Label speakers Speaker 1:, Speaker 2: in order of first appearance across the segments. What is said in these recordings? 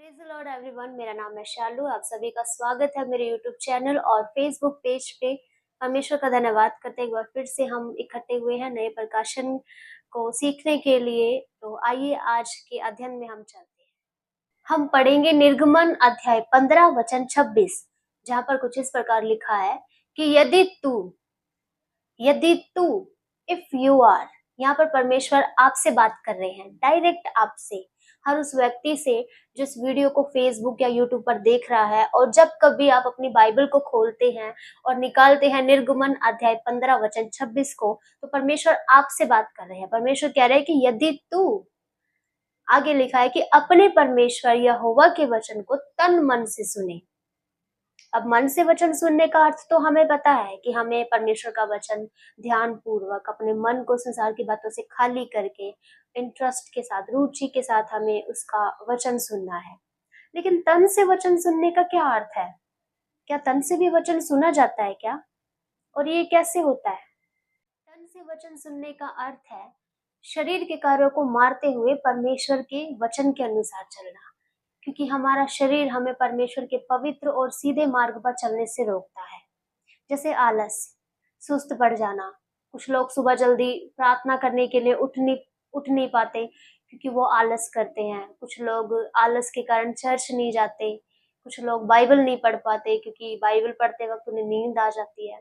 Speaker 1: Praise the Lord everyone. मेरा नाम है शालू। आप सभी का स्वागत है मेरे यूट्यूब चैनल और फेसबुक पेज पे। परमेश्वर का धन्यवाद करते हैं, एक बार फिर से हम इकट्ठे हुए हैं नए प्रकाशन को सीखने के लिए। तो आइए आज के अध्ययन में हम चलते हैं। हम पढ़ेंगे निर्गमन अध्याय 15 वचन 26, जहाँ पर कुछ इस प्रकार लिखा है कि यदि तू इफ यू आर, यहाँ पर परमेश्वर आपसे बात कर रहे हैं, डायरेक्ट आपसे, हर उस व्यक्ति से जो इस वीडियो को फेसबुक या यूट्यूब पर देख रहा है। और जब कभी आप अपनी बाइबल को खोलते हैं और निकालते हैं निर्गमन अध्याय 15 वचन 26 को, तो परमेश्वर आपसे बात कर रहे हैं। परमेश्वर कह रहे हैं कि यदि तू, आगे लिखा है कि अपने परमेश्वर यहोवा के वचन को तन मन से सुने। अब मन से वचन सुनने का अर्थ तो हमें पता है कि हमें परमेश्वर का वचन ध्यान पूर्वक अपने मन को संसार की बातों से खाली करके इंटरेस्ट के साथ, रुचि के साथ हमें उसका वचन सुनना है। लेकिन तन से वचन सुनने का क्या अर्थ है? क्या तन से भी वचन सुना जाता है क्या? और ये कैसे होता है? तन से वचन सुनने का अर्थ है शरीर के कार्यों को मारते हुए परमेश्वर के वचन के अनुसार चलना, क्योंकि हमारा शरीर हमें परमेश्वर के पवित्र और सीधे मार्ग पर चलने से रोकता है। जैसे आलस, सुस्त पड़ जाना। कुछ लोग सुबह जल्दी प्रार्थना करने के लिए उठ नहीं पाते क्योंकि वो आलस करते हैं। कुछ लोग आलस के कारण चर्च नहीं जाते। कुछ लोग बाइबल नहीं पढ़ पाते क्योंकि बाइबल पढ़ते वक्त उन्हें नींद आ जाती है।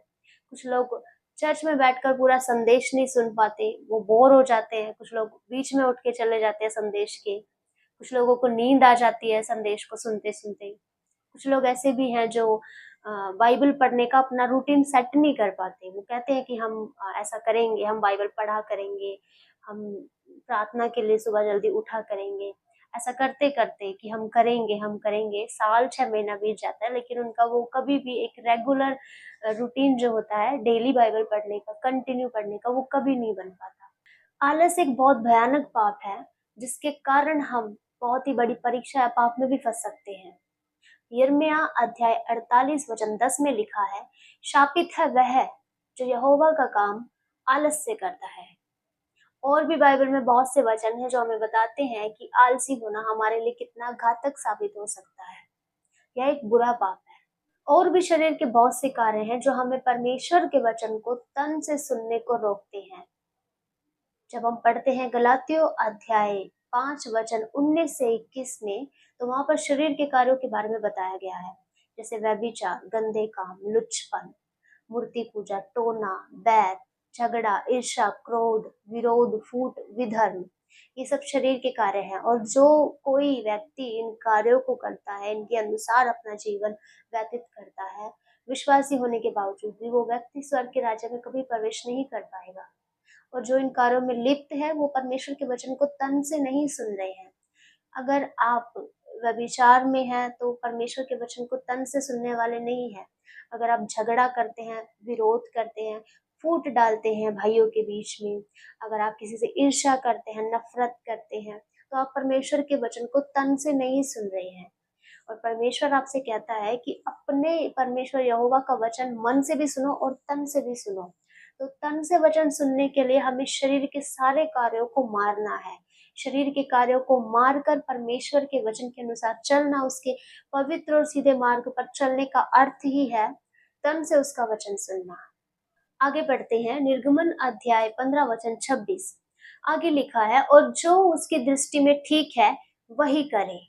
Speaker 1: कुछ लोग चर्च में बैठकर पूरा संदेश नहीं सुन पाते, वो बोर हो जाते हैं। कुछ लोग बीच में उठ के चले जाते हैं संदेश के। कुछ लोगों को नींद आ जाती है संदेश को सुनते-सुनते। कुछ लोग ऐसे भी हैं जो बाइबल पढ़ने का अपना रूटीन सेट नहीं कर पाते। वो कहते हैं कि हम ऐसा करेंगे, हम बाइबल पढ़ा करेंगे, हम प्रार्थना के लिए सुबह जल्दी उठा करेंगे। ऐसा करते-करते कि हम करेंगे, साल 6 महीना बीत जाता है, लेकिन उनका वो कभी भी एक रेगुलर रूटीन जो होता है डेली बाइबल पढ़ने का, कंटिन्यू पढ़ने का, वो कभी नहीं बन पाता। आलस एक बहुत भयानक पाप है, जिसके कारण हम बहुत ही बड़ी परीक्षा या पाप में भी फंस सकते हैं। यिर्मयाह अध्याय 48 वचन 10 में लिखा है, शापित है वह जो यहोवा का काम आलस से करता है। और भी बाइबल में बहुत से वचन हैं जो हमें बताते हैं कि आलसी होना हमारे लिए कितना घातक साबित हो सकता है। यह एक बुरा पाप है। और भी शरीर के बहुत से कार्य हैं जो हमें परमेश्वर के वचन को तन से सुनने को रोकते हैं। जब हम पढ़ते हैं गलातियों अध्याय 5 वचन 19 से 21 में, तो वहां पर शरीर के कार्यों के बारे में बताया गया है, जैसे व्यभिचार, गंदे काम, लुच्चपन, मूर्ति पूजा, टोना, बैर, झगड़ा, ईर्ष्या, क्रोध, विरोध, फूट, विधर्म। ये सब शरीर के कार्य हैं। और जो कोई व्यक्ति इन कार्यों को करता है, इनके अनुसार अपना जीवन व्यतीत करता है, विश्वासी होने के बावजूद भी वो व्यक्ति स्वर्ग के राज्य में कभी प्रवेश नहीं कर पाएगा। और जो इन कार्यों में लिप्त है, वो परमेश्वर के वचन को तन से नहीं सुन रहे हैं। अगर आप व्यभिचार में हैं, तो परमेश्वर के वचन को तन से सुनने वाले नहीं हैं। अगर आप झगड़ा करते हैं, विरोध करते हैं, फूट डालते हैं भाइयों के बीच में, अगर आप किसी से ईर्ष्या करते हैं, नफरत करते हैं, तो आप परमेश्वर के वचन को तन से नहीं सुन रहे हैं। और परमेश्वर आपसे कहता है कि अपने परमेश्वर यहोवा का वचन मन से भी सुनो और तन से भी सुनो। तो तन से वचन सुनने के लिए हमें शरीर के सारे कार्यों को मारना है। शरीर के कार्यों को मारकर परमेश्वर के वचन के अनुसार चलना, उसके पवित्र और सीधे मार्ग पर चलने का अर्थ ही है तन से उसका वचन सुनना। आगे बढ़ते हैं, निर्गमन अध्याय 15 वचन 26। आगे लिखा है, और जो उसकी दृष्टि में ठीक है वही करे।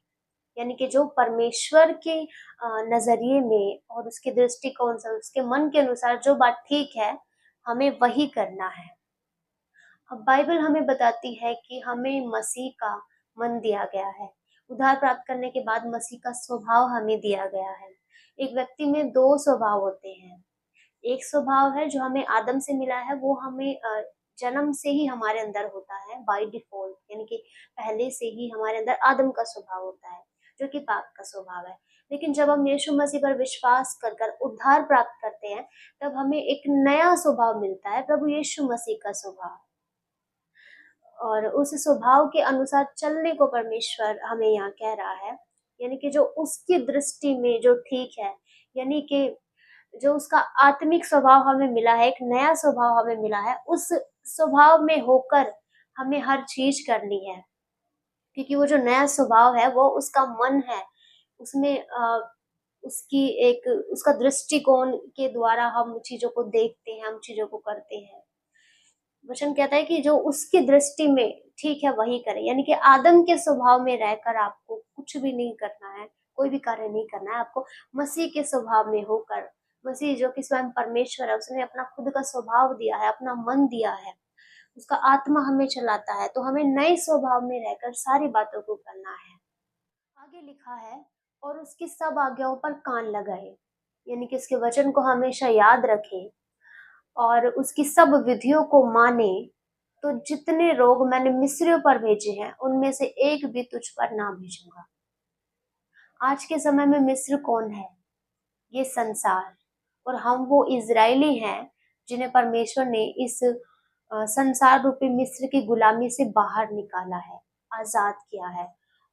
Speaker 1: यानी कि जो परमेश्वर के नजरिए में और उसके दृष्टिकोण से, उसके मन के अनुसार जो बात ठीक है, हमें वही करना है। अब बाइबल हमें बताती है कि हमें मसीह का मन दिया गया है। उद्धार प्राप्त करने के बाद मसीह का स्वभाव हमें दिया गया है। एक व्यक्ति में दो स्वभाव होते हैं। एक स्वभाव है जो हमें आदम से मिला है, वो हमें जन्म से ही हमारे अंदर होता है बाय डिफॉल्ट, यानी कि पहले से ही हमारे अंदर आदम का स्वभाव होता है, जो कि पाप का स्वभाव है। लेकिन जब हम यीशु मसीह पर विश्वास कर कर उद्धार प्राप्त करते हैं, तब हमें एक नया स्वभाव मिलता है, प्रभु यीशु मसीह का स्वभाव। और उस स्वभाव के अनुसार चलने को परमेश्वर हमें यहाँ कह रहा है, यानी कि जो उसकी दृष्टि में जो ठीक है, यानी कि जो उसका आत्मिक स्वभाव हमें मिला है, एक नया स्वभाव हमें मिला है, उस स्वभाव में होकर हमें हर चीज करनी है। क्योंकि वो जो नया स्वभाव है वो उसका मन है, उसमें उसकी एक उसका दृष्टिकोण के द्वारा हम चीज़ों को देखते हैं, हम चीज़ों को करते हैं। वचन कहता है कि जो उसकी दृष्टि में ठीक है वही करे, यानी कि आदम के स्वभाव में रहकर आपको कुछ भी नहीं करना है, कोई भी कार्य नहीं करना है, आपको मसीह के स्वभाव में होकर, मसीह जो कि स्वयं परमेश्वर है, उसने अपना खुद का स्वभाव दिया है, अपना मन दिया है, उसका आत्मा हमें चलाता है, तो हमें नए स्वभाव में रहकर सारी बातों को करना है। आगे लिखा है, और उसकी सब आज्ञाओं पर कान लगाए, यानी कि उसके वचन को हमेशा याद रखें और उसकी सब विधियों को माने, तो जितने रोग मैंने मिस्रियों पर भेजे हैं उनमें से एक भी तुझ पर ना भेजूंगा। आज के समय में मिस्र कौन है? ये संसार। और हम वो इजरायली हैं जिन्हें परमेश्वर ने इस संसार रूपी मिस्र की गुलामी से बाहर निकाला है, आजाद किया है।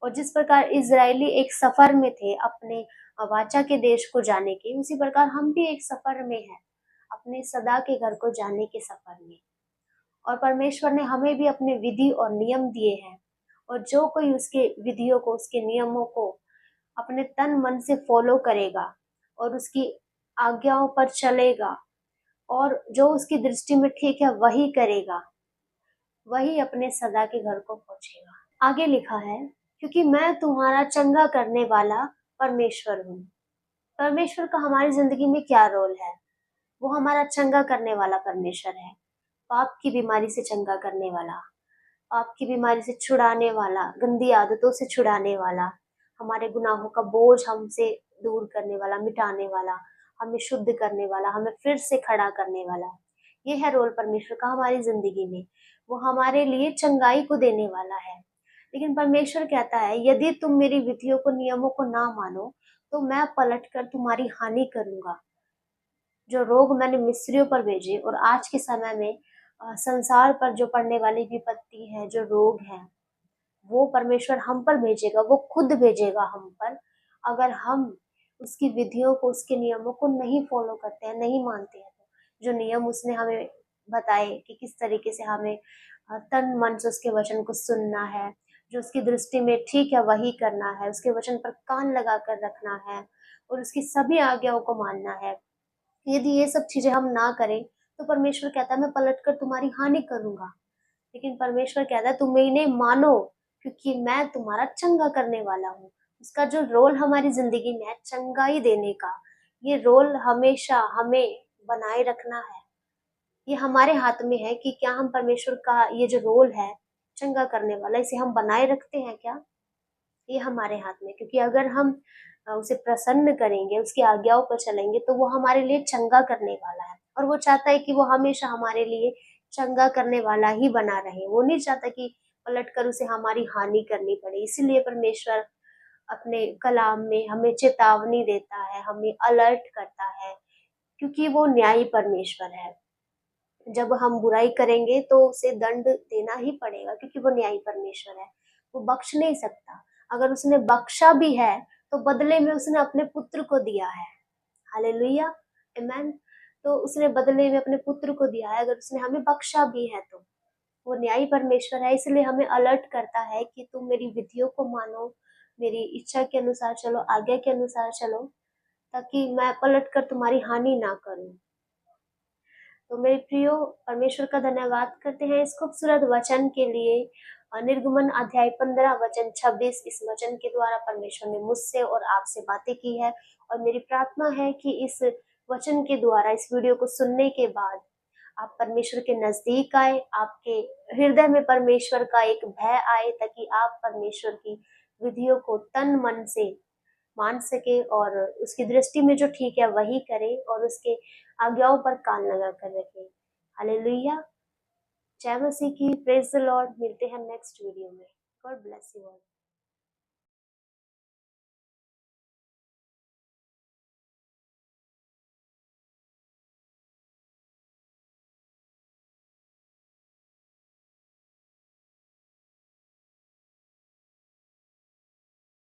Speaker 1: और जिस प्रकार इजरायली एक सफर में थे अपने वाचा के देश को जाने के, उसी प्रकार हम भी एक सफर में हैं, अपने सदा के घर को जाने के सफर में। और परमेश्वर ने हमें भी अपने विधि और नियम दिए हैं, और जो कोई उसके विधियों को, उसके नियमों को अपने तन मन से फॉलो करेगा और उसकी आज्ञाओं पर चलेगा और जो उसकी दृष्टि में ठीक है वही करेगा, वही अपने सदा के घर को पहुंचेगा। आगे लिखा है, क्योंकि मैं तुम्हारा चंगा करने वाला परमेश्वर हूँ। परमेश्वर का हमारी जिंदगी में क्या रोल है? वो हमारा चंगा करने वाला परमेश्वर है, पाप की बीमारी से चंगा करने वाला, पाप की बीमारी से छुड़ाने वाला, गंदी आदतों से छुड़ाने वाला, हमारे गुनाहों का बोझ हमसे दूर करने वाला, मिटाने वाला, हमें शुद्ध करने वाला, हमें फिर से खड़ा करने वाला। ये है रोल परमेश्वर का हमारी जिंदगी में। वो हमारे लिए चंगाई को देने वाला है। लेकिन परमेश्वर कहता है, यदि तुम मेरी विधियों को, नियमों को ना मानो, तो मैं पलट कर तुम्हारी हानि करूंगा। जो रोग मैंने मिस्रियों पर भेजे और आज के समय में संसार पर जो पड़ने वाली विपत्ति है, जो रोग है, वो परमेश्वर हम पर भेजेगा, वो खुद भेजेगा हम पर, अगर हम उसकी विधियों को, उसके नियमों को नहीं फॉलो करते हैं, नहीं मानते हैं। तो जो नियम उसने हमें बताए कि किस तरीके से हमें तन मन से उसके वचन को सुनना है, जो उसकी दृष्टि में ठीक है वही करना है, उसके वचन पर कान लगा कर रखना है और उसकी सभी आज्ञाओं को मानना है। यदि ये सब चीजें हम ना करें तो परमेश्वर कहता है मैं पलटकर तुम्हारी हानि करूंगा। लेकिन परमेश्वर कहता है तुम इन्हें मानो, क्योंकि मैं तुम्हारा चंगा करने वाला हूँ। उसका जो रोल हमारी जिंदगी में है चंगाई देने का, ये रोल हमेशा हमें बनाए रखना है। ये हमारे हाथ में है कि क्या हम परमेश्वर का ये जो रोल है चंगा करने वाला, इसे हम बनाए रखते हैं क्या? ये हमारे हाथ में, क्योंकि अगर हम उसे प्रसन्न करेंगे, उसकी आज्ञाओं पर चलेंगे, तो वो हमारे लिए चंगा करने वाला है। और वो चाहता है कि वो हमेशा हमारे लिए चंगा करने वाला ही बना रहे। वो नहीं चाहता कि पलटकर उसे हमारी हानि करनी पड़े। इसीलिए परमेश्वर अपने कलाम में हमें चेतावनी देता है, हमें अलर्ट करता है, क्योंकि वो न्यायी परमेश्वर है। जब हम बुराई करेंगे तो उसे दंड देना ही पड़ेगा, क्योंकि वो न्यायी परमेश्वर है। वो बख्श नहीं सकता। अगर उसने बख्शा भी है तो बदले में उसने अपने पुत्र को दिया है। हालेलुया, आमेन। तो उसने बदले में अपने पुत्र को दिया है। अगर उसने हमें बख्शा भी है तो वो न्यायी परमेश्वर है। इसलिए हमें अलर्ट करता है कि तुम मेरी विधियों को मानो, मेरी इच्छा के अनुसार चलो, आज्ञा के अनुसार चलो, ताकि मैं पलट कर तुम्हारी हानि ना करूं। तो मेरे प्रियो, परमेश्वर का धन्यवाद करते हैं इस खूबसूरत वचन के लिए। निर्गमन अध्याय 15 वचन 26, इस वचन के द्वारा परमेश्वर ने मुझसे और आपसे बातें की है। और मेरी प्रार्थना है कि इस वचन के द्वारा, इस वीडियो को सुनने के बाद आप परमेश्वर के नजदीक आए, आपके हृदय में परमेश्वर का एक भय आए, ताकि आप परमेश्वर की विधियों को तन मन से मान सके और उसकी दृष्टि में जो ठीक है वही करे और उसके आज्ञाओं पर कान लगा कर रखे। हालेलुया, जय मसीह की, प्रेज द लॉर्ड। मिलते हैं नेक्स्ट वीडियो में। God bless you all.